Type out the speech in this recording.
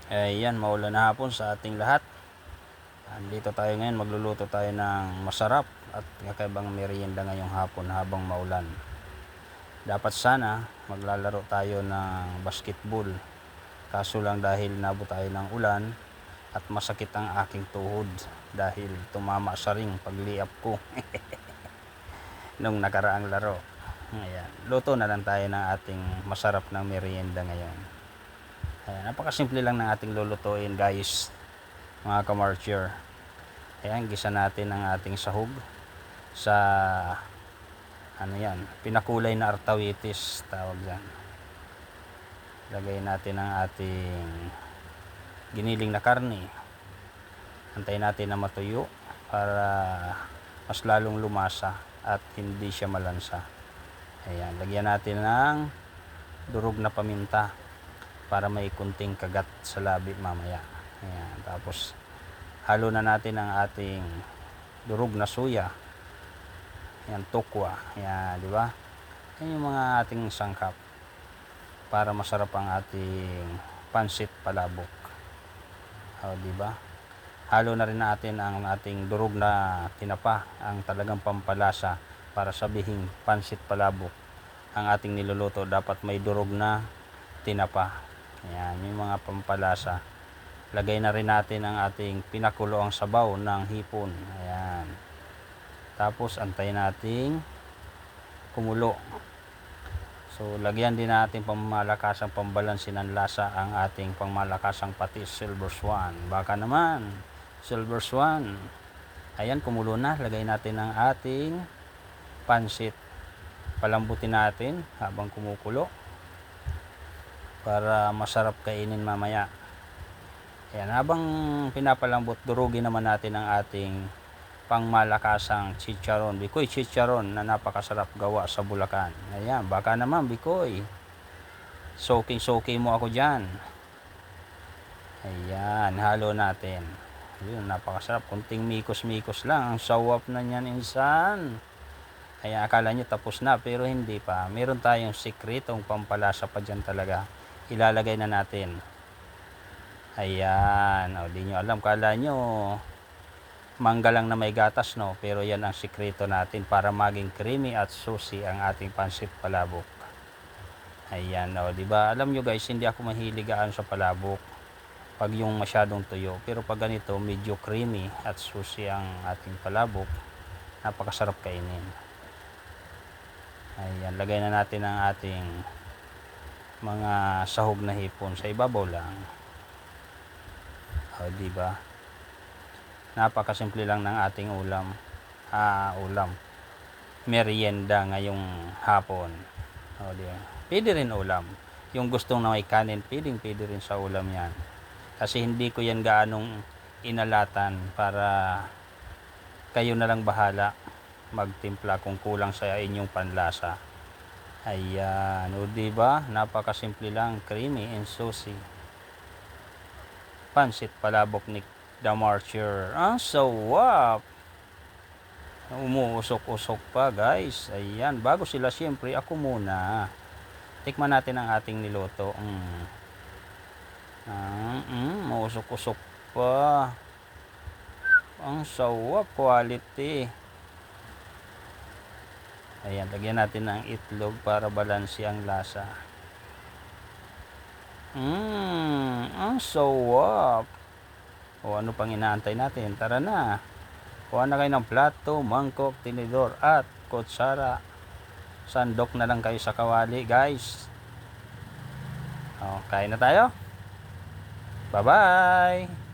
Ayan, maulan na hapon sa ating lahat. Andito tayo ngayon, magluluto tayo ng masarap at kakaibang merienda ngayong hapon habang maulan. Dapat sana maglalaro tayo ng basketball. Kaso lang dahil nabot tayo ng ulan at masakit ang aking tuhod dahil tumama sa ring pagliap ko nung nakaraang laro. Ayan, luto na lang tayo ng ating masarap na merienda ngayon. Ayan, napakasimple lang ng ating lulutuin guys, mga kamarcher. Ayan, gisa natin ang ating sahog sa pinakulay na artawitis tawag yan. Lagay natin ang ating giniling na karne. Antayin natin na matuyo para mas lalong lumasa at hindi siya malansa. Ayan, lagyan natin ng durog na paminta para may kunting kagat sa labi mamaya. Ayan, tapos halo na natin ang ating durog na suya. Ayan, tokwa. Ayan, di ba? Ayan yung mga ating sangkap para masarap ang ating pansit palabok. O, di ba? Halo na rin natin ang ating durog na tinapa, ang talagang pampalasa para sabihing pansit palabok. Ang ating niluluto dapat may durog na tinapa. Ayan, yung mga pampalasa. Lagay na rin natin ang ating pinakuloang sabaw ng hipon. Ayan. Tapos antayin nating kumulo. So lagyan din natin pangmalakasang pambalansin ng lasa ang ating pangmalakasang patis Silver Swan. Baka naman Silver Swan. Ayan, kumulo na. Lagay natin ang ating pansit. Palambutin natin habang kumukulo para masarap kainin mamaya. Ayan, habang pinapalambot, durugin naman natin ang ating pangmalakasang chicharon, bikoy chicharon na napakasarap gawa sa Bulacan. Ayan, baka naman bikoy, soaking mo ako dyan. Ayan, halo natin. Ayun, napakasarap, kunting mikos lang ang sawap na nyan insan. Ayan, akala nyo tapos na pero hindi pa, meron tayong sikretong pampalasa pa dyan talaga. Ilalagay na natin. Ayan, o, di nyo alam, kala nyo mangga lang na may gatas, no? Pero yan ang sikreto natin para maging creamy at sushi ang ating pansit palabok. Ayan, o, di ba? Alam nyo guys, hindi ako mahiligaan sa palabok pag yung masyadong tuyo. Pero pag ganito, medyo creamy at sushi ang ating palabok, napakasarap kainin. Ayan, lagay na natin ang ating mga sahog na hipon sa ibabaw lang. O, di ba? Napakasimple lang ng ating ulam. Merienda ngayong hapon. O, di ba? Pwede rin ulam. Yung gustong na may kanin, pwede rin sa ulam yan. Kasi hindi ko yan gaanong inalatan para kayo na lang bahala magtimpla kung kulang sa inyong panlasa. Ayan, o, di ba? Napakasimple lang, creamy and saucy. Pansit palabok ni The Marcher. Ang sawap. Umuusok-usok pa guys. Ayan, bago sila siyempre, ako muna. Tikman natin ang ating niluto. Umuusok-usok pa. Ang sawap, quality. Ayan, lagyan natin ng itlog para balanse ang lasa. Ang sawap. O, ano pang inaantay natin? Tara na. Kuha na kayo ng plato, mangkok, tinidor at kutsara. Sandok na lang kayo sa kawali guys. O, kain na tayo. Bye bye.